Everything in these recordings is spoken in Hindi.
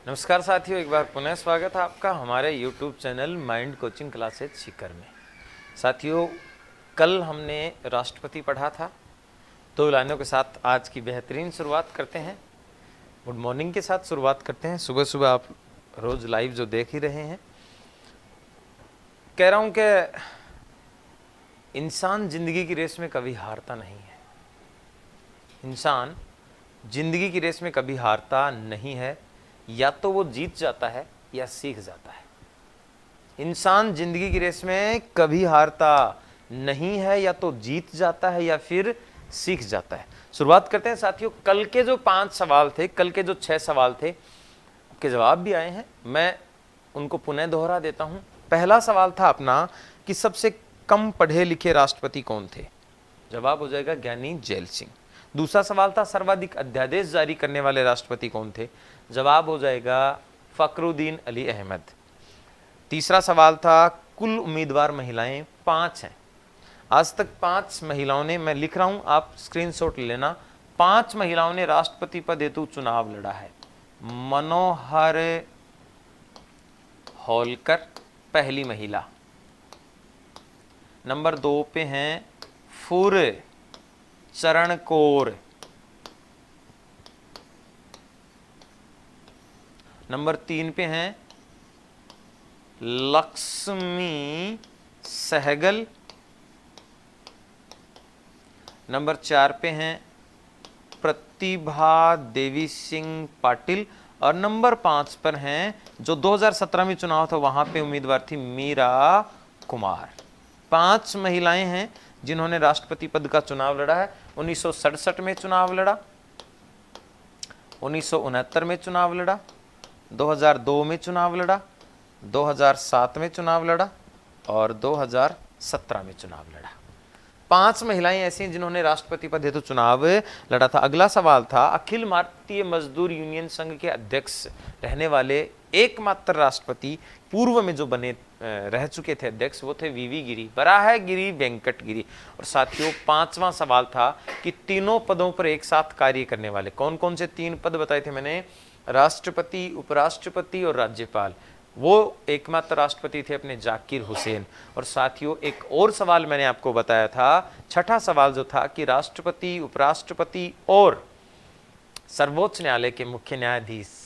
नमस्कार साथियों, एक बार पुनः स्वागत है आपका हमारे YouTube channel mind coaching classes Sikar में। साथियों, कल हमने राष्ट्रपति पढ़ा था। 2 लाइनों के साथ आज की बेहतरीन शुरुआत करते हैं। गुड मॉर्निंग के साथ शुरुआत करते हैं। सुबह सुबह आप रोज़ लाइव जो देख ही रहे हैं, कह रहा हूँ कि इंसान जिंदगी की रेस में कभी हारता नहीं है। इंसान जिंदगी की रेस में कभी हारता नहीं है, या तो वो जीत जाता है या सीख जाता है। इंसान जिंदगी की रेस में कभी हारता नहीं है, या तो जीत जाता है या फिर सीख जाता है। शुरुआत करते हैं साथियों। कल के जो 5 सवाल थे, कल के जो 6 सवाल थे, के जवाब भी आए हैं। मैं उनको पुनः दोहरा देता हूं। पहला सवाल था अपना कि सबसे कम पढ़े लिखे राष्ट्रपति कौन थे। जवाब हो जाएगा ज्ञानी जैल सिंह। दूसरा सवाल था सर्वाधिक अध्यादेश जारी करने वाले राष्ट्रपति कौन थे। जवाब हो जाएगा फखरुद्दीन अली अहमद। तीसरा सवाल था कुल उम्मीदवार महिलाएं 5 हैं। आज तक 5 महिलाओं ने, मैं लिख रहा हूं, आप स्क्रीनशॉट लेना, 5 महिलाओं ने राष्ट्रपति पद हेतु चुनाव लड़ा है। मनोहर होलकर पहली महिला। नंबर 2 पे हैं फुर चरण कौर। नंबर 3 पे हैं लक्ष्मी सहगल। नंबर 4 पे हैं प्रतिभा देवी सिंह पाटिल। और नंबर 5 पर हैं, जो 2017 में चुनाव था वहां पे उम्मीदवार थी मीरा कुमार। 5 महिलाएं हैं जिन्होंने राष्ट्रपति पद का चुनाव लड़ा है। 1967 में चुनाव लड़ा, 1969 में चुनाव लड़ा, 2002 में चुनाव लड़ा, 2007 में चुनाव लड़ा और 2017 में चुनाव लड़ा। 5 महिलाएं ऐसी हैं जिन्होंने राष्ट्रपति पद हेतु चुनाव लड़ा था। अगला सवाल था अखिल भारतीय मजदूर यूनियन संघ के अध्यक्ष रहने वाले एकमात्र राष्ट्रपति, पूर्व में जो बने रह चुके थे अध्यक्ष, वो थे वीवी गिरी, बराहगिरी वेंकट गिरी। और साथियों, 5वां सवाल था कि तीनों पदों पर एक साथ कार्य करने वाले कौन कौन से 3 पद बताए थे मैंने, राष्ट्रपति, उपराष्ट्रपति और राज्यपाल। वो एकमात्र राष्ट्रपति थे अपने जाकिर हुसैन। और साथियों, एक और सवाल मैंने आपको बताया था, छठा सवाल जो था कि राष्ट्रपति, उपराष्ट्रपति और सर्वोच्च न्यायालय के मुख्य न्यायाधीश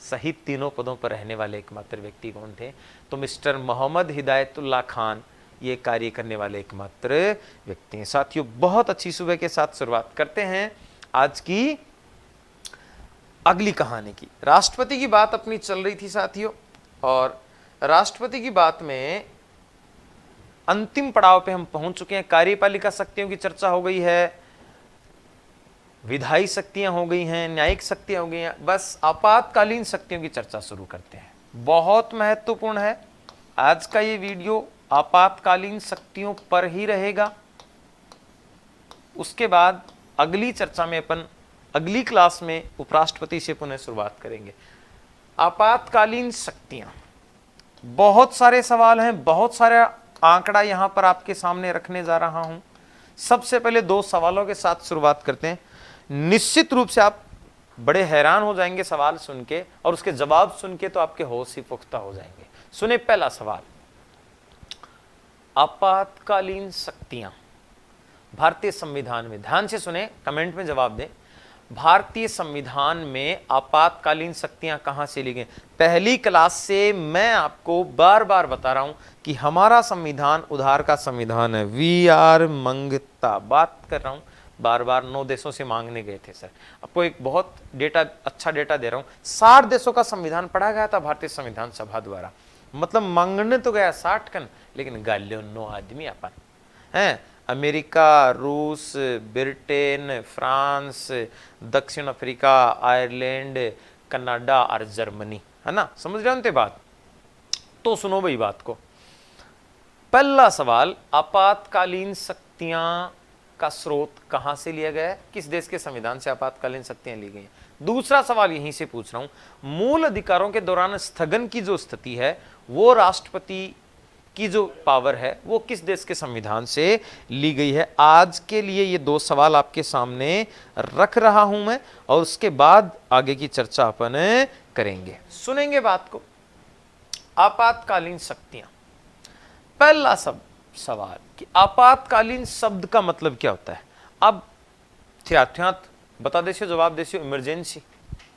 सहित तीनों पदों पर रहने वाले एकमात्र व्यक्ति कौन थे। तो मिस्टर मोहम्मद हिदायतुल्लाह खान ये कार्य करने वाले एकमात्र व्यक्ति हैं। साथियों, बहुत अच्छी सुबह के साथ शुरुआत करते हैं आज की अगली कहानी की। राष्ट्रपति की बात अपनी चल रही थी साथियों, और राष्ट्रपति की बात में अंतिम पड़ाव पे हम पहुंच चुके हैं। कार्यपालिका शक्तियों की चर्चा हो गई है, विधायी शक्तियां हो गई हैं, न्यायिक शक्तियां हो गई हैं। बस आपातकालीन शक्तियों की चर्चा शुरू करते हैं। बहुत महत्वपूर्ण है आज का ये वीडियो, आपातकालीन शक्तियों पर ही रहेगा। उसके बाद अगली चर्चा में अपन अगली क्लास में उपराष्ट्रपति से पुनः शुरुआत करेंगे। आपातकालीन शक्तियां, बहुत सारे सवाल हैं, बहुत सारा आंकड़ा यहां पर आपके सामने रखने जा रहा हूं। सबसे पहले 2 सवालों के साथ शुरुआत करते हैं। निश्चित रूप से आप बड़े हैरान हो जाएंगे सवाल सुन के, और उसके जवाब सुन के तो आपके होश ही पुख्ता हो जाएंगे। सुने पहला सवाल, आपातकालीन शक्तियां भारतीय संविधान में, ध्यान से सुने, कमेंट में जवाब दें, भारतीय संविधान में आपातकालीन शक्तियां कहां से ली गई। पहली क्लास से मैं आपको बार बार बता रहा हूं कि हमारा संविधान उधार का संविधान है। वी आर मंगता, बात कर रहा हूं बार बार। 9 देशों से मांगने गए थे सर, आपको एक बहुत डेटा, अच्छा डेटा दे रहा हूं। 60 देशों का संविधान पढ़ा गया था भारतीय संविधान सभा द्वारा। मतलब मांगने तो गया 60 कन, लेकिन गालियों 9 आदमी अपन हैं। अमेरिका, रूस, ब्रिटेन, फ्रांस, दक्षिण अफ्रीका, आयरलैंड, कनाडा और जर्मनी, है ना। समझ रहे हो बात? तो सुनो भाई बात को। पहला सवाल, आपातकालीन शक्तियां का स्रोत कहां से लिया गया है, किस देश के संविधान से आपातकालीन शक्तियां ली गई हैं। दूसरा सवाल यहीं से पूछ रहा हूं, मूल अधिकारों के दौरान स्थगन की जो स्थिति है वो राष्ट्रपति की जो पावर है वो किस देश के संविधान से ली गई है। आज के लिए ये 2 सवाल आपके सामने रख रहा हूं मैं, और उसके बाद आगे की चर्चा अपन करेंगे। सुनेंगे बात को। आपातकालीन शक्तियां। पहला सवाल कि आपातकालीन शब्द का मतलब क्या होता है। अब थ्याथ्यात बता देसियो, जवाब देसियो इमरजेंसी।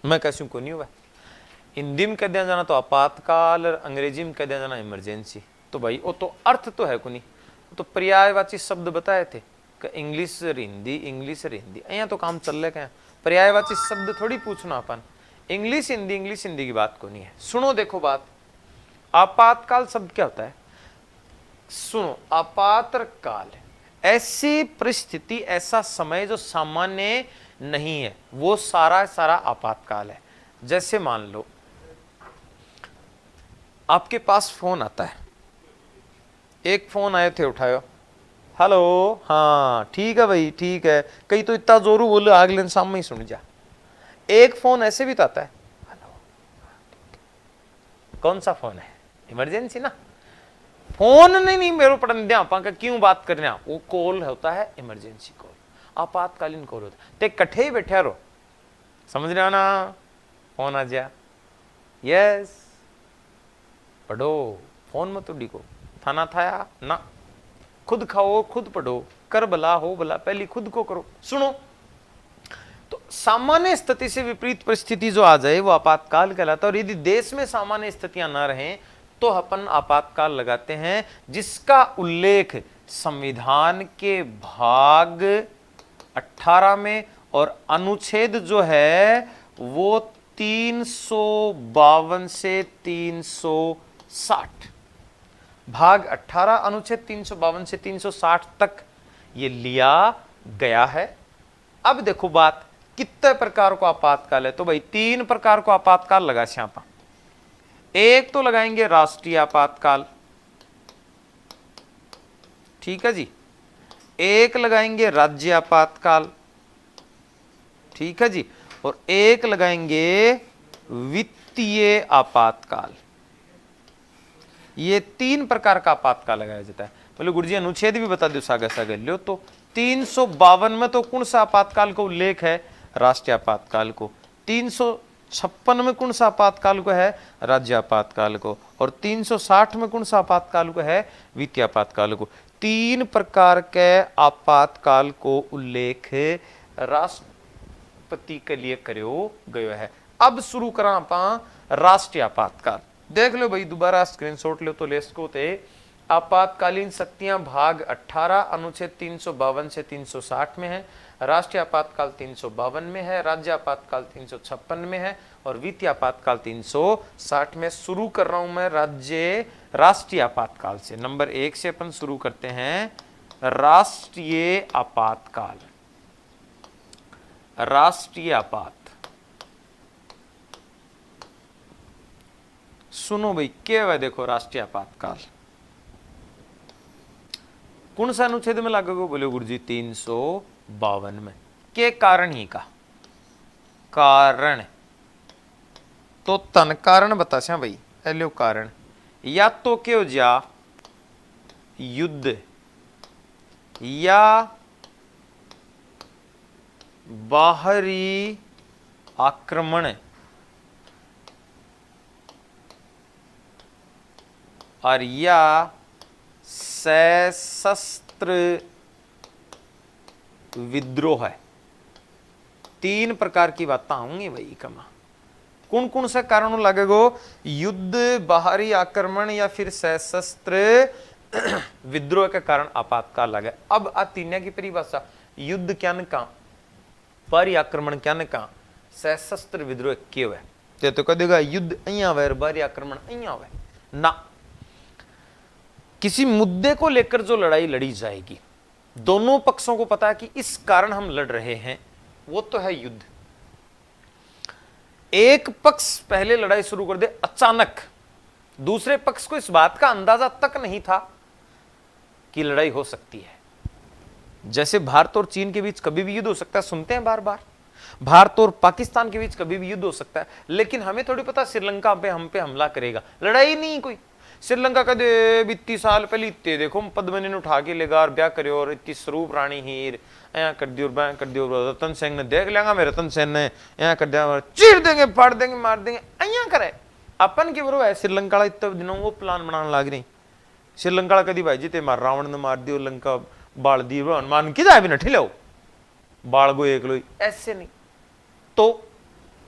मैं कैसे को नहीं हुआ, हिंदी में कह दिया जाना तो आपातकाल और अंग्रेजी में कह दिया जाना इमरजेंसी। तो भाई वो तो अर्थ तो है कोनी, तो पर्यायवाची शब्द बताए थे कि इंग्लिश और हिंदी, इंग्लिश और हिंदी। यहाँ तो काम चल रहा है, पर्यायवाची शब्द थोड़ी पूछना अपन। इंग्लिश हिंदी की बात को नहीं है। सुनो देखो बात, आपातकाल शब्द क्या होता है। सुनो, आपातकाल ऐसी परिस्थिति, ऐसा समय जो सामान्य नहीं है, वो सारा सारा आपातकाल है। जैसे मान लो आपके पास फोन आता है, एक फोन आए थे, उठायो, हेलो, हाँ ठीक है भाई ठीक है, कई तो इतना जोरू बोले अगले सामने ही सुन जा। एक फोन ऐसे भी तो आता है, हेलो, कौन सा फोन है, इमरजेंसी ना, फोन नहीं मेरे पढ़ने दिया आपा क्यों बात करने, वो कॉल होता है इमरजेंसी कॉल, आपातकालीन कॉल होता है। ते कट्ठे ही बैठे रहो, समझ रहे हो ना, फोन आ जा, यस पढ़ो, फोन मत उड़ी को, थाना थाया ना, खुद खाओ खुद पढ़ो, कर भला हो भला, पहले खुद को करो। सुनो, तो सामान्य स्थिति से विपरीत परिस्थिति जो आ जाए वो आपातकाल कहलाता है। और यदि देश में सामान्य स्थितियां ना रहें तो अपन आपातकाल लगाते हैं, जिसका उल्लेख संविधान के भाग 18 में और अनुच्छेद जो है वो 352 से 360, भाग 18 अनुच्छेद 352 से 360 तक ये लिया गया है। अब देखो बात, कितने प्रकार को आपातकाल है, तो भाई 3 प्रकार को आपातकाल लगा श्यापा। एक तो लगाएंगे राष्ट्रीय आपातकाल, ठीक है जी, एक लगाएंगे राज्य आपातकाल, ठीक है जी, और एक लगाएंगे वित्तीय आपातकाल। ये 3 प्रकार का आपातकाल लगाया जाता है। बोले गुरुजी अनुच्छेद भी बता दो सागर सागर लो, तो 352 में तो कौन सा आपातकाल को उल्लेख है, राष्ट्रीय आपातकाल को। 356 में कौन सा आपातकाल को है, राज्य आपातकाल को। और 360 में कौन सा आपातकाल को है, वित्तीय आपातकाल को। 3 प्रकार के आपातकाल को उल्लेख राष्ट्रपति के लिए करो गयो है। अब शुरू करा अपा राष्ट्रीय आपातकाल। देख लो भाई, दोबारा स्क्रीनशॉट लो तो लेस्को ते आपातकालीन शक्तियां भाग 18 अनुच्छेद 352 से 360 में है, राष्ट्रीय आपातकाल 352 में है, राज्य आपातकाल 356 में है और वित्तीय आपातकाल 360 में। शुरू कर रहा हूं मैं राष्ट्रीय आपातकाल से। नंबर 1 से अपन शुरू करते हैं, राष्ट्रीय आपातकाल। राष्ट्रीय आपात, सुनो भाई क्या है, देखो राष्ट्रीय आपातकाल कौन सा अनुच्छेद में लागू, बोले गुरुजी 352 में। के कारण ही का कारण, तो तन कारण बतासा भाई, एलो कारण या तो क्या हो जा युद्ध या बाहरी आक्रमण और या सशस्त्र विद्रोह है। 3 प्रकार की बातें होंगी भाई कमा। कौन कौन से कारणों लगेगो, युद्ध, बाहरी आक्रमण या फिर सशस्त्र विद्रोह के कारण आपातकाल लगे। अब आ तीन की परिभाषा, युद्ध क्या न कहा, बाहरी आक्रमण क्या न कहा, सशस्त्र विद्रोह क्यों है, तो कह देगा युद्ध अहिया वे, बाहरी आक्रमण अहिया वे ना। किसी मुद्दे को लेकर जो लड़ाई लड़ी जाएगी, दोनों पक्षों को पता है कि इस कारण हम लड़ रहे हैं, वो तो है युद्ध। एक पक्ष पहले लड़ाई शुरू कर दे अचानक, दूसरे पक्ष को इस बात का अंदाजा तक नहीं था कि लड़ाई हो सकती है। जैसे भारत और चीन के बीच कभी भी युद्ध हो सकता है, सुनते हैं बार बार। भारत और पाकिस्तान के बीच कभी भी युद्ध हो सकता है, लेकिन हमें थोड़ी पता श्रीलंका पे हम पे हमला करेगा, लड़ाई नहीं कोई। श्रीलंका कदे 32 साल पहले इतने देखो पद्मिनी ने उठा के लेगा और ब्याह करो और इतनी स्वरूप रानी हीर यहाँ कर दियो बैं कर दियो, रतन सेन ने देख लेगा मेरे रतन सेन ने यहाँ कर दिया चीर देंगे फाड़ देंगे मार देंगे अं करे अपन के बरो है। श्रीलंका इतने दिनों वो प्लान बनाने लग रही। श्रीलंका कदी भाई जी ते मार रावण ने मार दियो लंका बाल दी हनुमान की जाए भी न ठिलो बाल गो एक लो ऐसे नहीं। तो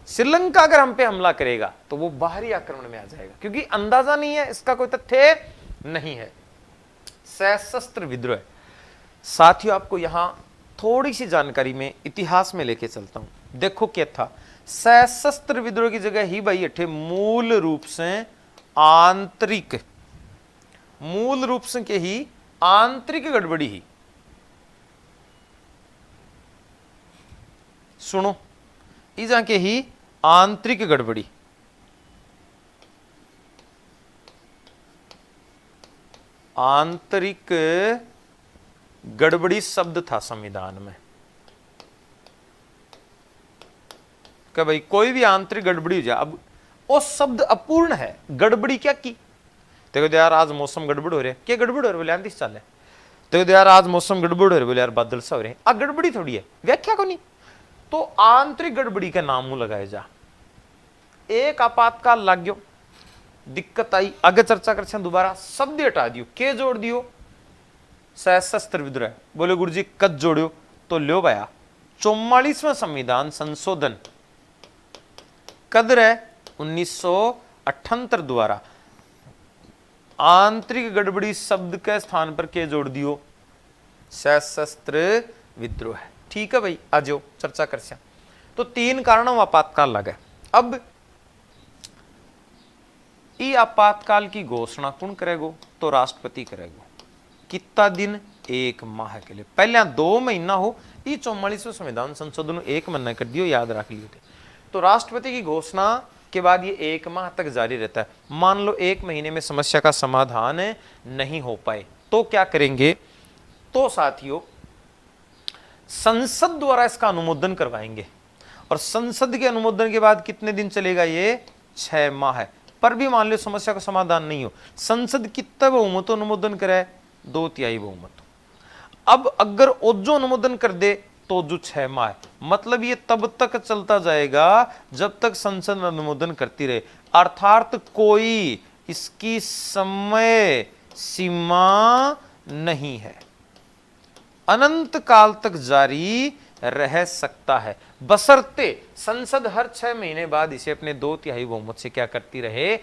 श्रीलंका अगर हम पे हमला करेगा तो वो बाहरी आक्रमण में आ जाएगा क्योंकि अंदाजा नहीं है, इसका कोई तथ्य नहीं है। सशस्त्र विद्रोह साथियों आपको यहां थोड़ी सी जानकारी में इतिहास में लेके चलता हूं। देखो क्या था सशस्त्र विद्रोह की जगह ही भाई अठे मूल रूप से के ही आंतरिक गड़बड़ी ही। सुनो इजा के ही आंतरिक गड़बड़ी शब्द था संविधान में कि भाई कोई भी आंतरिक गड़बड़ी हो जाए। अब वो शब्द अपूर्ण है, गड़बड़ी क्या की देखो यार आज मौसम गड़बड़ हो रहा है, क्या गड़बड़ हो रहा है बोले आंधी चाल है तो यार आज मौसम गड़बड़ हो रहा है बोले यार बादल सा हो रहे हैं, आ गड़बड़ी थोड़ी है व्याख्या को नहीं। तो आंतरिक गड़बड़ी का नाम लगाए जा। एक आपातकाल लाग गयो दिक्कत आई आगे चर्चा कर दोबारा शब्द हटा दियो के जोड़ दियो सशस्त्र विद्रोह बोले गुरुजी कद जोड़ियो तो लो भाया 44वां संविधान संशोधन कद रहे 1978 द्वारा आंतरिक गड़बड़ी शब्द के स्थान पर के जोड़ दियो सशस्त्र विद्रोह। ठीक है भाई आ जाओ चर्चा कर। तो 3 कारणों आपातकाल लगे। अब ई आपातकाल की घोषणा कौन करेगो तो राष्ट्रपति करेगो। कितना दिन 1 माह के लिए, पहले 2 महीना हो ये 44वां संविधान संशोधन 1 महीना कर दियो याद रख लियो थे। तो राष्ट्रपति की घोषणा के बाद ये 1 माह तक जारी रहता है। मान लो 1 महीने में समस्या का समाधान नहीं हो पाए तो क्या करेंगे तो साथियों संसद द्वारा इसका अनुमोदन करवाएंगे और संसद के अनुमोदन के बाद कितने दिन चलेगा ये 6 माह है। पर भी मान लो समस्या का समाधान नहीं हो, संसद कितना बहुमत अनुमोदन करे 2/3 बहुमत। अब अगर ओजो अनुमोदन कर दे तो जो 6 माह है, मतलब ये तब तक चलता जाएगा जब तक संसद अनुमोदन करती रहे, अर्थात कोई इसकी समय सीमा नहीं है, अनंत काल तक जारी रह सकता है बशर्ते संसद हर 6 महीने बाद इसे अपने 2/3 बहुमत से क्या करती रहे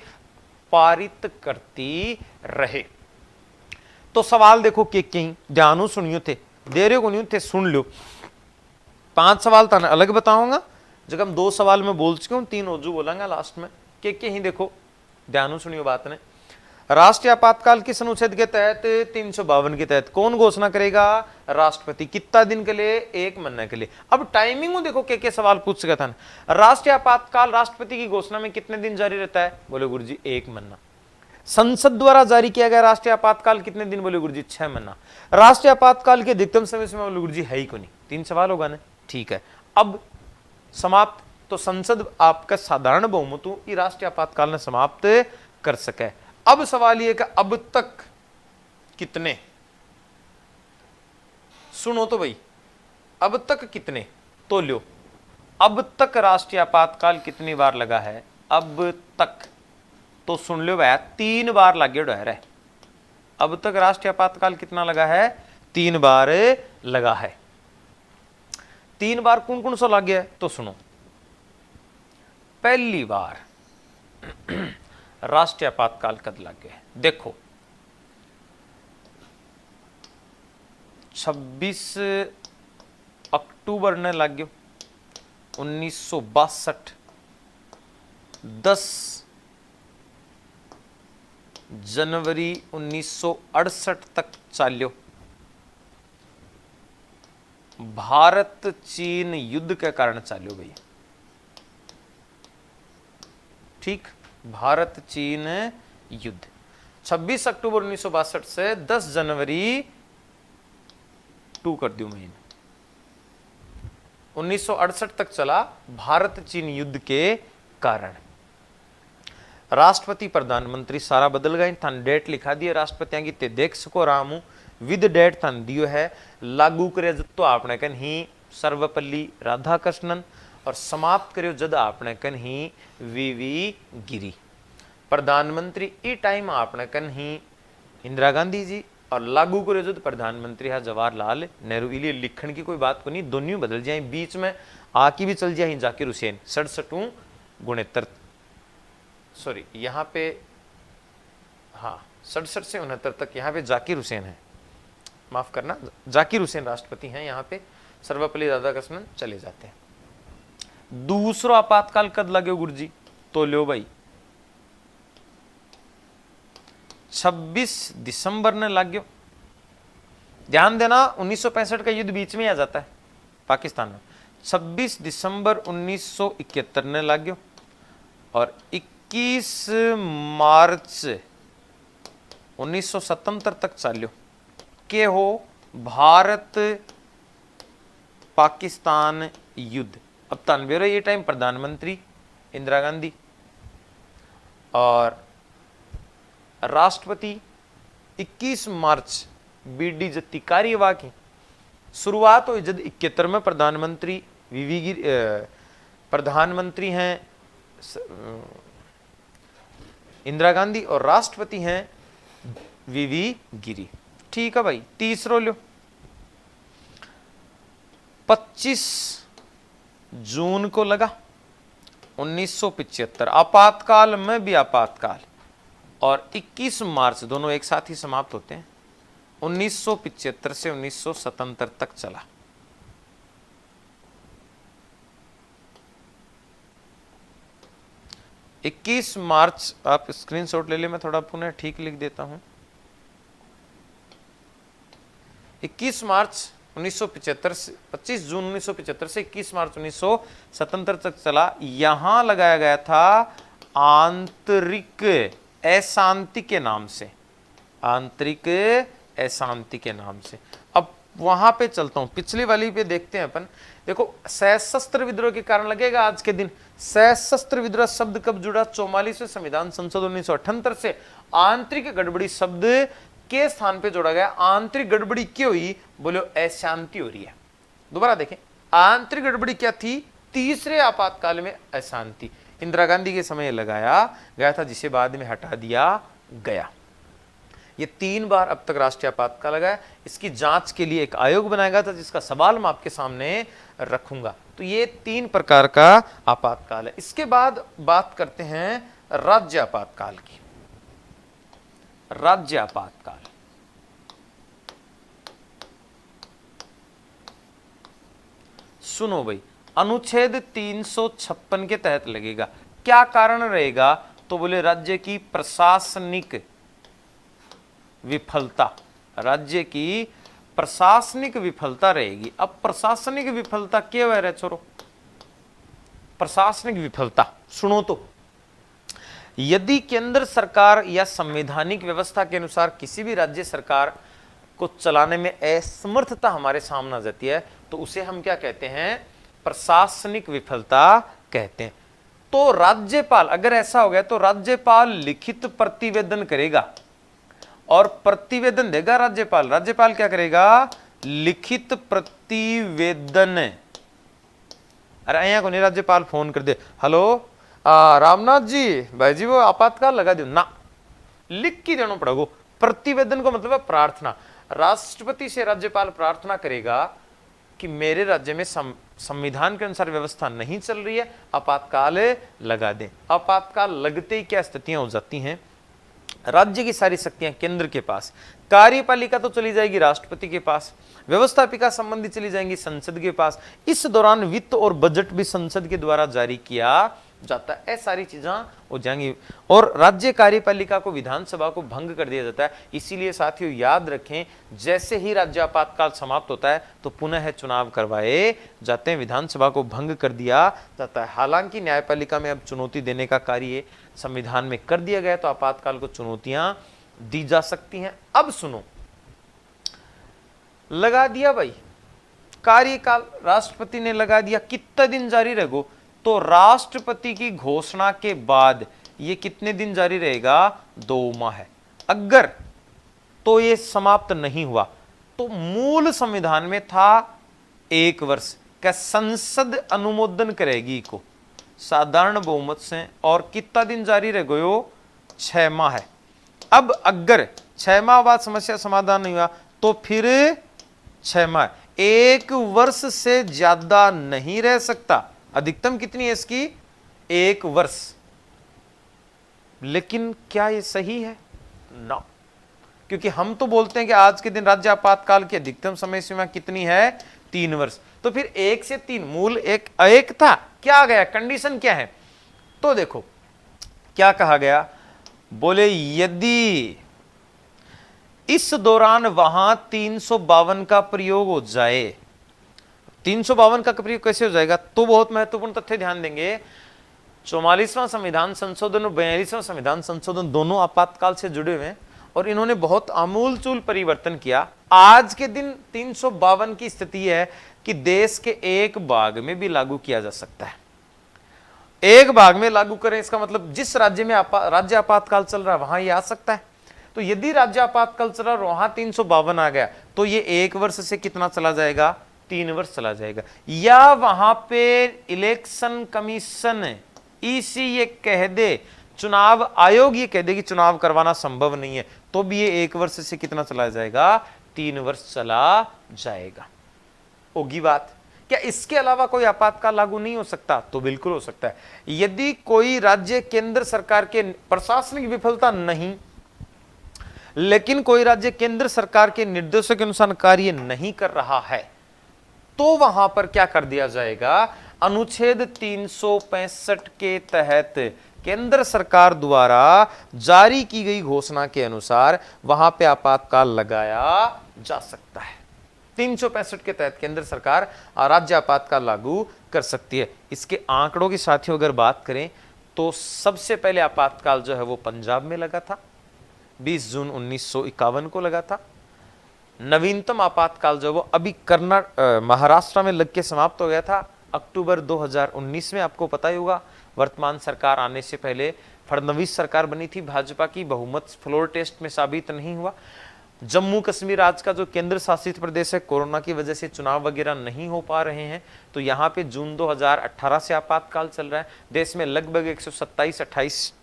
पारित करती रहे। तो सवाल देखो कि कहीं ध्यान सुनियो थे देरे को नहीं थे सुन लो। 5 सवाल था अलग बताऊंगा जब हम 2 सवाल में बोल चुके हूं 3 ओजू बोलांगा लास्ट में के ही देखो ध्यान सुनियो बात ने। राष्ट्रीय आपातकाल किस अनुच्छेद के तहत 352 के तहत कौन घोषणा करेगा राष्ट्रपति। कितना दिन के लिए 1 महीने के लिए। अब टाइमिंग देखो के सवाल पूछ सका था। राष्ट्रीय आपातकाल राष्ट्रपति की घोषणा में कितने दिन जारी रहता है बोले गुरुजी 1 महीना। संसद द्वारा जारी किया गया राष्ट्रीय आपातकाल कितने दिन बोले गुरुजी 6 महीना। राष्ट्रीय आपातकाल के अधिकतम समय सीमा बोले गुरुजी है ही को नहीं। 3 सवाल होगा ना ठीक है। अब समाप्त तो संसद आपका साधारण बहुमतों ये राष्ट्रीय आपातकाल ने समाप्त कर सके। अब सवाल ये कि अब तक कितने, सुनो तो भाई अब तक कितने तो लो, अब तक राष्ट्रीय आपातकाल कितनी बार लगा है अब तक तो सुन लो भैया 3 बार लगे डर है। अब तक राष्ट्रीय आपातकाल कितना लगा है 3 बार लगा है। 3 बार कौन कौन सा लग गया तो सुनो। पहली बार राष्ट्रीय आपातकाल कद लग गया देखो 26 अक्टूबर ने लग गयो 1962। 10 जनवरी 1968 तक चाल्यो। भारत चीन युद्ध के कारण चाल्यो भैया। ठीक भारत चीन युद्ध 26 अक्टूबर 1962 से 10 जनवरी 2 कर दियो महीने 1968 तक चला भारत चीन युद्ध के कारण। राष्ट्रपति प्रधानमंत्री सारा बदल गए, थान डेट लिखा दिया राष्ट्रपतियां की ते देख सको राम हूं विद डेट थान दियो है, लागू करे जब तो आपने कन ही सर्वपल्ली राधाकृष्णन और समाप्त करो जद आपने कन ही वीवी गिरी। प्रधानमंत्री ई टाइम आपने कन ही इंदिरा गांधी जी और लागू करो जद प्रधानमंत्री है जवाहरलाल नेहरू। इलिए लिखण की कोई बात को नहीं, दोनों बदल जाए, बीच में आकी भी चल जाए जाकिर हुसैन 67 गुणेत्तर, सॉरी यहाँ पे हाँ 67 से 69 तक यहाँ पे जाकिर हुसैन है, माफ करना जाकिर हुसैन राष्ट्रपति हैं, यहाँ पे सर्वपल्ली राधाकृष्णन चले जाते हैं। दूसरा आपातकाल कद लगे गुरुजी, तो लो भाई 26 दिसंबर ने लग गयो। ध्यान देना 1965 का युद्ध बीच में आ जाता है पाकिस्तान में। 26 दिसंबर 1971 ने लग गयो और 21 मार्च 1977 तक चाल्यो के हो भारत पाकिस्तान युद्ध। अब तानवेरो ये टाइम प्रधानमंत्री इंदिरा गांधी और राष्ट्रपति 21 मार्च बीडी जत्ती कार्यवाही की शुरुआत हुई जब 71 में प्रधानमंत्री प्रधानमंत्री हैं इंदिरा गांधी और राष्ट्रपति हैं वीवी गिरी। ठीक है भाई, तीसरो लो 25 जून को लगा 1975, आपातकाल में भी आपातकाल, और 21 मार्च दोनों एक साथ ही समाप्त होते हैं। 1975 से 1977 तक चला। इक्कीस मार्च, आप स्क्रीनशॉट ले ले, मैं थोड़ा पुनः ठीक लिख देता हूं। 21 मार्च 1975 से 25 जून 1975 से 21 मार्च 1977 तक चला। यहां लगाया गया था आंतरिक अशांति के नाम से, आंतरिक अशांति के नाम से। अब वहां पे चलता हूं, पिछली वाली पे देखते हैं अपन। देखो सशस्त्र विद्रोह के कारण लगेगा आज के दिन। सशस्त्र विद्रोह शब्द कब जुड़ा? 44वें संविधान संशोधन 1978 से आंतरिक गड़बड़ी शब्द के स्थान पे जोड़ा गया। आंतरिक गड़बड़ी क्यों हुई? बोलो अशांति हो रही है। दोबारा देखें, आंतरिक गड़बड़ी क्या थी? तीसरे आपातकाल में अशांति इंदिरा गांधी के समय लगाया गया था, जिसे बाद में हटा दिया गया। ये 3 बार अब तक राष्ट्रीय आपातकाल लगा है। इसकी जांच के लिए एक आयोग बनाया गया था, जिसका सवाल मैं आपके सामने रखूंगा। तो ये 3 प्रकार का आपातकाल है। इसके बाद बात करते हैं राज्य आपातकाल की। राज्य आपातकाल, सुनो भाई, अनुच्छेद 356 के तहत लगेगा। क्या कारण रहेगा? तो बोले राज्य की प्रशासनिक विफलता, राज्य की प्रशासनिक विफलता रहेगी। अब प्रशासनिक विफलता क्या वह रहे छोरो? प्रशासनिक विफलता सुनो तो, यदि केंद्र सरकार या संवैधानिक व्यवस्था के अनुसार किसी भी राज्य सरकार को चलाने में असमर्थता हमारे सामने आ जाती है, तो उसे हम क्या कहते हैं? प्रशासनिक विफलता कहते हैं। तो राज्यपाल, अगर ऐसा हो गया तो राज्यपाल लिखित प्रतिवेदन करेगा और प्रतिवेदन देगा राज्यपाल। राज्यपाल क्या करेगा? लिखित प्रतिवेदन। अरे यहाँ को नहीं, राज्यपाल फोन कर दे, हेलो रामनाथ जी, भाई जी वो आपातकाल लगा दो ना, लिख के देना पड़ेगा। प्रतिवेदन को मतलब है प्रार्थना। राष्ट्रपति से राज्यपाल प्रार्थना करेगा कि मेरे राज्य में संविधान के अनुसार व्यवस्था नहीं चल रही है, आपातकाल लगा दें। आपातकाल लगते ही क्या स्थितियां हो जाती हैं? राज्य की सारी शक्तियां केंद्र के पास, कार्यपालिका तो चली जाएगी राष्ट्रपति के पास, व्यवस्थापिका संबंधी चली जाएंगी संसद के पास। इस दौरान वित्त और बजट भी संसद के द्वारा जारी किया जाता है। सारी चीजें हो जाएंगी और राज्य कार्यपालिका को, विधानसभा को भंग कर दिया जाता है। इसीलिए साथियों याद रखें, जैसे ही राज्य आपातकाल समाप्त होता है तो पुनः चुनाव करवाए जाते हैं, विधानसभा को भंग कर दिया जाता है। हालांकि न्यायपालिका में अब चुनौती देने का कार्य संविधान में कर दिया गया, तो आपातकाल को चुनौतियां दी जा सकती हैं। अब सुनो, लगा दिया भाई कार्यकाल, राष्ट्रपति ने लगा दिया, कितना दिन जारी रहेगो? तो राष्ट्रपति की घोषणा के बाद ये कितने दिन जारी रहेगा? 2 माह है। अगर तो ये समाप्त नहीं हुआ तो मूल संविधान में था 1 वर्ष। क्या संसद अनुमोदन करेगी को साधारण बहुमत से, और कितना दिन जारी रह गयो? 6 माह है। अब अगर 6 माह बाद समस्या समाधान नहीं हुआ तो फिर 6 माह, 1 वर्ष से ज्यादा नहीं रह सकता। अधिकतम कितनी है इसकी? 1 वर्ष। लेकिन क्या ये सही है? ना, क्योंकि हम तो बोलते हैं कि आज के दिन राज्य आपातकाल की अधिकतम समय सीमा कितनी है? 3 वर्ष। तो फिर 1 से 3 मूल एक था, क्या आ गया? कंडीशन क्या है? तो देखो क्या कहा गया, बोले यदि इस दौरान वहां 352 का प्रयोग हो जाए। 352 का प्रयोग कैसे हो जाएगा? तो बहुत महत्वपूर्ण तथ्य ध्यान देंगे। 44वां संविधान संशोधन और 42वां संविधान संशोधन दोनों आपातकाल से जुड़े हुए हैं और इन्होंने बहुत आमूलचूल परिवर्तन किया। आज के दिन 352 की स्थिति है कि देश के एक भाग में भी लागू किया जा सकता है। एक भाग में लागू करें, इसका मतलब जिस राज्य में राज्य आपातकाल चल रहा है वहां ये आ सकता है। तो यदि राज्य आपातकाल चल रहा है वहां 352 आ गया तो ये 1 वर्ष से कितना चला जाएगा? 3 वर्ष चला जाएगा। या वहां पे इलेक्शन कमीशन ईसी ये कह दे, चुनाव आयोग ये कह दे कि चुनाव करवाना संभव नहीं है, तो भी ये 1 वर्ष से कितना चला जाएगा? 3 वर्ष चला जाएगा। होगी बात। क्या इसके अलावा कोई आपातकाल लागू नहीं हो सकता? तो बिल्कुल हो सकता है। यदि कोई राज्य केंद्र सरकार के प्रशासनिक विफलता नहीं, लेकिन कोई राज्य केंद्र सरकार के निर्देशों के अनुसार कार्य नहीं कर रहा है, तो वहां पर क्या कर दिया जाएगा? अनुच्छेद 365 के तहत केंद्र सरकार द्वारा जारी की गई घोषणा के अनुसार वहां पे आपातकाल लगाया जा सकता है। 365 के तहत केंद्र सरकार राज्य आपातकाल लागू कर सकती है। इसके आंकड़ों की साथियों अगर बात करें तो सबसे पहले आपातकाल जो है वो पंजाब में लगा था, 20 जून 1951 को लगा था। नवीनतम आपातकाल जो वो अभी महाराष्ट्र में लग के समाप्त हो गया था अक्टूबर 2019 में। आपको पता ही होगा वर्तमान सरकार आने से पहले फडणवीस सरकार बनी थी भाजपा की, बहुमत फ्लोर टेस्ट में साबित नहीं हुआ। जम्मू कश्मीर आज का जो केंद्र शासित प्रदेश है, कोरोना की वजह से चुनाव वगैरह नहीं हो पा रहे हैं, तो यहाँ पे जून 2018 से आपातकाल चल रहा है। देश में लगभग 127-28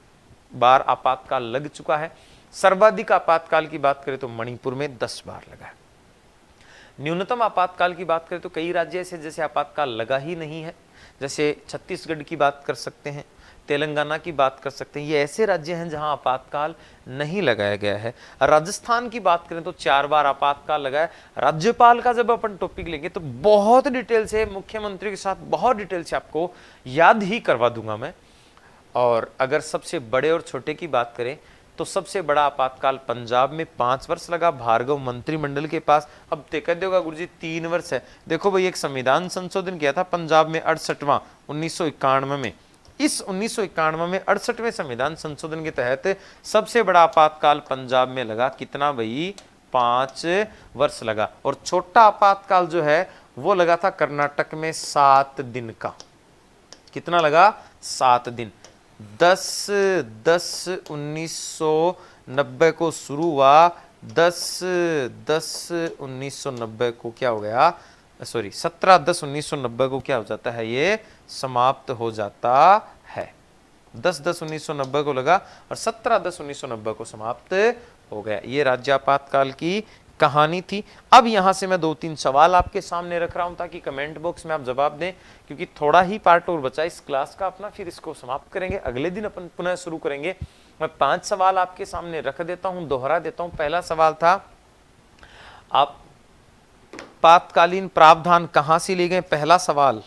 बार आपातकाल लग चुका है। सर्वाधिक आपातकाल की बात करें तो मणिपुर में 10 बार लगा है। न्यूनतम आपातकाल की बात करें तो कई राज्य ऐसे जैसे आपातकाल लगा ही नहीं है, जैसे छत्तीसगढ़ की बात कर सकते हैं, तेलंगाना की बात कर सकते हैं। ये ऐसे राज्य हैं जहां आपातकाल नहीं लगाया गया है। राजस्थान की बात करें तो 4 बार आपातकाल लगा है। राज्यपाल का जब अपन टॉपिक लेंगे तो बहुत डिटेल से, मुख्यमंत्री के साथ बहुत डिटेल से आपको याद ही करवा दूंगा मैं। और अगर सबसे बड़े और छोटे की बात करें तो सबसे बड़ा आपातकाल पंजाब में 5 वर्ष लगा, भार्गव मंत्रिमंडल के पास। अब कह दोगा गुरुजी 3 वर्ष है। देखो भाई, एक संविधान संशोधन किया था पंजाब में 68वां 1991 में। इस 1991 में 68वें संविधान संशोधन के तहत सबसे बड़ा आपातकाल पंजाब में लगा। कितना भाई? 5 वर्ष लगा। और छोटा आपातकाल जो है वो लगा था कर्नाटक में 7 दिन का। कितना लगा? 7 दिन। 10/10/1990 को शुरू हुआ, 10/10/1990 को क्या हो गया? सॉरी, 17/10/1990 को क्या हो जाता है? ये समाप्त हो जाता है। 10/10/1990 को लगा और 17/10/1990 को समाप्त हो गया। ये राज्य आपातकाल की कहानी थी। अब यहां से मैं 2-3 सवाल आपके सामने रख रहा हूं ताकि कमेंट बॉक्स में आप जवाब दें, क्योंकि थोड़ा ही पार्ट और बचा इस क्लास का अपना, फिर इसको समाप्त करेंगे। अगले दिन अपन पुनः शुरू करेंगे। मैं 5 सवाल आपके सामने रख देता हूं, दोहरा देता हूं। पहला सवाल था, आपातकालीन प्रावधान कहां से लिए गए? पहला सवाल,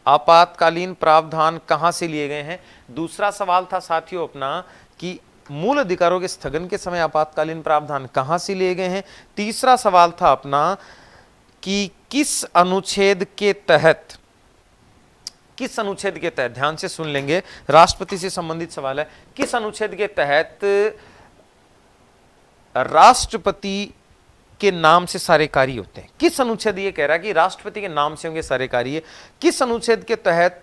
आपातकालीन प्रावधान कहां से लिए गए हैं? दूसरा सवाल था साथियों अपना कि मूल अधिकारों के स्थगन के समय आपातकालीन प्रावधान कहां से लिए गए हैं? तीसरा सवाल था अपना कि किस अनुच्छेद के तहत, ध्यान से सुन लेंगे, राष्ट्रपति से संबंधित सवाल है, किस अनुच्छेद के तहत राष्ट्रपति के नाम से सारे कार्य होते हैं? किस अनुच्छेद ये कह रहा है कि राष्ट्रपति के नाम से होंगे सारे कार्य? किस अनुच्छेद के तहत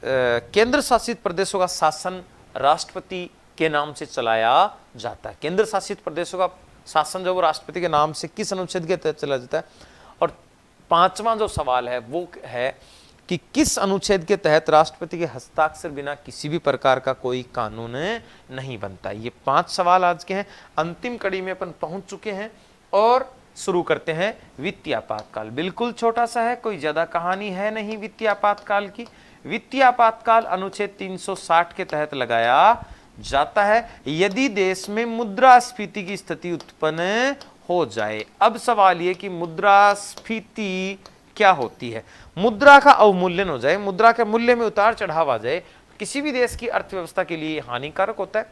केंद्र शासित प्रदेशों का शासन राष्ट्रपति के नाम से चलाया जाता है। केंद्र शासित प्रदेशों का शासन जो वो राष्ट्रपति के नाम से किस अनुच्छेद के तहत चलाया जाता है? और पांचवा जो सवाल है वो है कि किस अनुच्छेद के तहत राष्ट्रपति के हस्ताक्षर बिना किसी भी प्रकार का कोई कानून नहीं बनता। ये 5 सवाल आज के हैं। अंतिम कड़ी में अपन पहुंच चुके हैं और शुरू करते हैं वित्तीय आपातकाल। बिल्कुल छोटा सा है, कोई ज्यादा कहानी है नहीं वित्तीय आपातकाल की। वित्तीय आपातकाल अनुच्छेद 360 के तहत लगाया जाता है यदि देश में मुद्रास्फीति की स्थिति उत्पन्न हो जाए। अब सवाल ये कि मुद्रास्फीति क्या होती है? मुद्रा का अवमूल्यन हो जाए, मुद्रा के मूल्य में उतार चढ़ाव आ जाए, किसी भी देश की अर्थव्यवस्था के लिए हानिकारक होता है।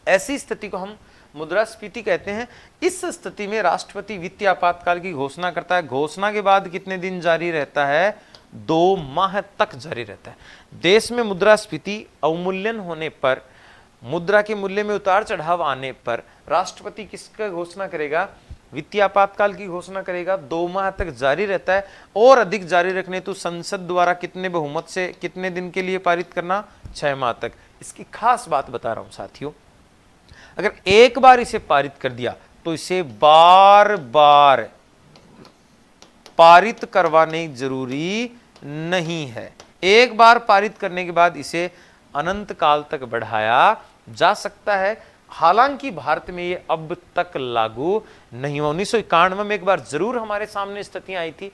ऐसी स्थिति को हम मुद्रास्फीति कहते हैं। इस स्थिति में राष्ट्रपति वित्तीय आपातकाल की घोषणा करता है। घोषणा के बाद कितने दिन जारी रहता है? 2 माह तक जारी रहता है। देश में मुद्रास्फीति अवमूल्यन होने पर, मुद्रा के मूल्य में उतार चढ़ाव आने पर राष्ट्रपति किसका घोषणा करेगा? वित्तीय आपातकाल की घोषणा करेगा। 2 माह तक जारी रहता है और अधिक जारी रखने तो संसद द्वारा कितने बहुमत से कितने दिन के लिए पारित करना? 6 माह तक। इसकी खास बात बता रहा हूं साथियों, अगर एक बार इसे पारित कर दिया तो इसे बार बार पारित करवाने जरूरी नहीं है। एक बार पारित करने के बाद इसे अनंत काल तक बढ़ाया जा सकता है। हालांकि भारत में ये अब तक लागू नहीं हुआ। 1991 में एक बार जरूर हमारे सामने स्थितियां आई थी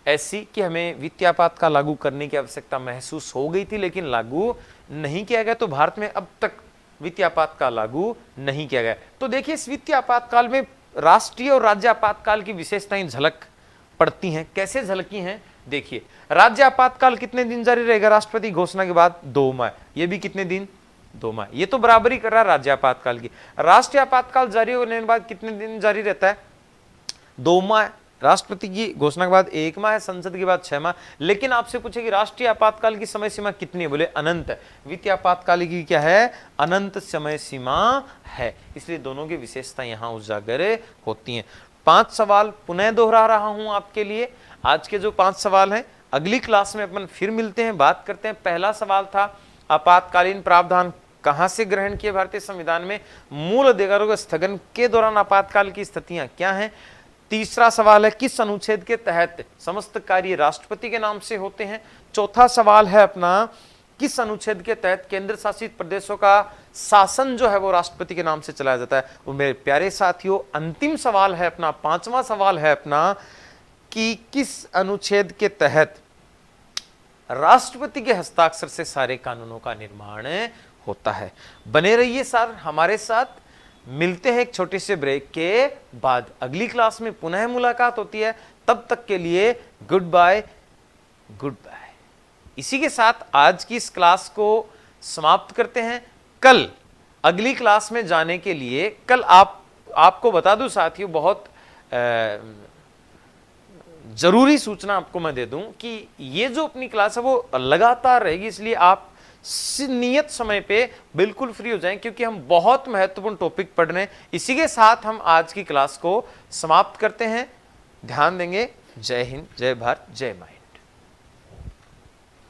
ऐसी कि हमें वित्तीय आपातकाल लागू करने की आवश्यकता महसूस हो गई थी, लेकिन लागू नहीं किया गया। तो भारत में अब तक वित्तीय आपातकाल लागू नहीं किया गया। तो देखिए, इस वित्तीय आपातकाल में राष्ट्रीय और राज्य आपातकाल की विशेषताएं झलक पड़ती हैं। कैसे झलकी हैं? देखिए, राज्य आपातकाल कितने दिन जारी रहेगा राष्ट्रपति घोषणा के बाद? 2 माह। ये भी कितने दिन? 2 माह। ये तो बराबरी कर रहा है राज्य आपातकाल की। राष्ट्रीय आपातकाल जारी होने के बाद कितने दिन जारी रहता है? 2 माह। राष्ट्रपति की घोषणा के बाद 1 माह है, संसद के बाद 6 माह। लेकिन आपसे पूछे कि राष्ट्रीय आपातकाल की समय सीमा कितनी है? बोले अनंत है। वित्तीय आपातकाल की क्या है? अनंत समय सीमा है। इसलिए दोनों की विशेषता यहां उजागर होती हैं। 5 सवाल पुनः दोहरा रहा हूं आपके लिए। आज के जो 5 सवाल हैं, अगली क्लास में अपन फिर मिलते हैं, बात करते हैं। पहला सवाल था आपातकालीन प्रावधान कहां से ग्रहण किए भारतीय संविधान में? मूल अधिकारों के स्थगन के दौरान आपातकाल की स्थितियां क्या हैं? तीसरा सवाल है किस अनुच्छेद के तहत समस्त कार्य राष्ट्रपति के नाम से होते हैं? चौथा सवाल है अपना किस अनुच्छेद के तहत केंद्र शासित प्रदेशों का शासन जो है वो राष्ट्रपति के नाम से चलाया जाता है? वो मेरे प्यारे साथियों, अंतिम सवाल है अपना, 5वां सवाल है अपना कि किस अनुच्छेद के तहत राष्ट्रपति के हस्ताक्षर से सारे कानूनों का निर्माण होता है। बने रहिए सर हमारे साथ। मिलते हैं एक छोटे से ब्रेक के बाद। अगली क्लास में पुनः मुलाकात होती है। तब तक के लिए गुड बाय, गुड बाय। इसी के साथ आज की इस क्लास को समाप्त करते हैं। कल अगली क्लास में जाने के लिए कल आपको बता दूं साथियों, बहुत जरूरी सूचना आपको मैं दे दूं कि ये जो अपनी क्लास है वो लगातार रहेगी। इसलिए आप नियत समय पे बिल्कुल फ्री हो जाएं, क्योंकि हम बहुत महत्वपूर्ण टॉपिक पढ़ रहे हैं। इसी के साथ हम आज की क्लास को समाप्त करते हैं। ध्यान देंगे। जय हिंद, जय भारत, जय माँ।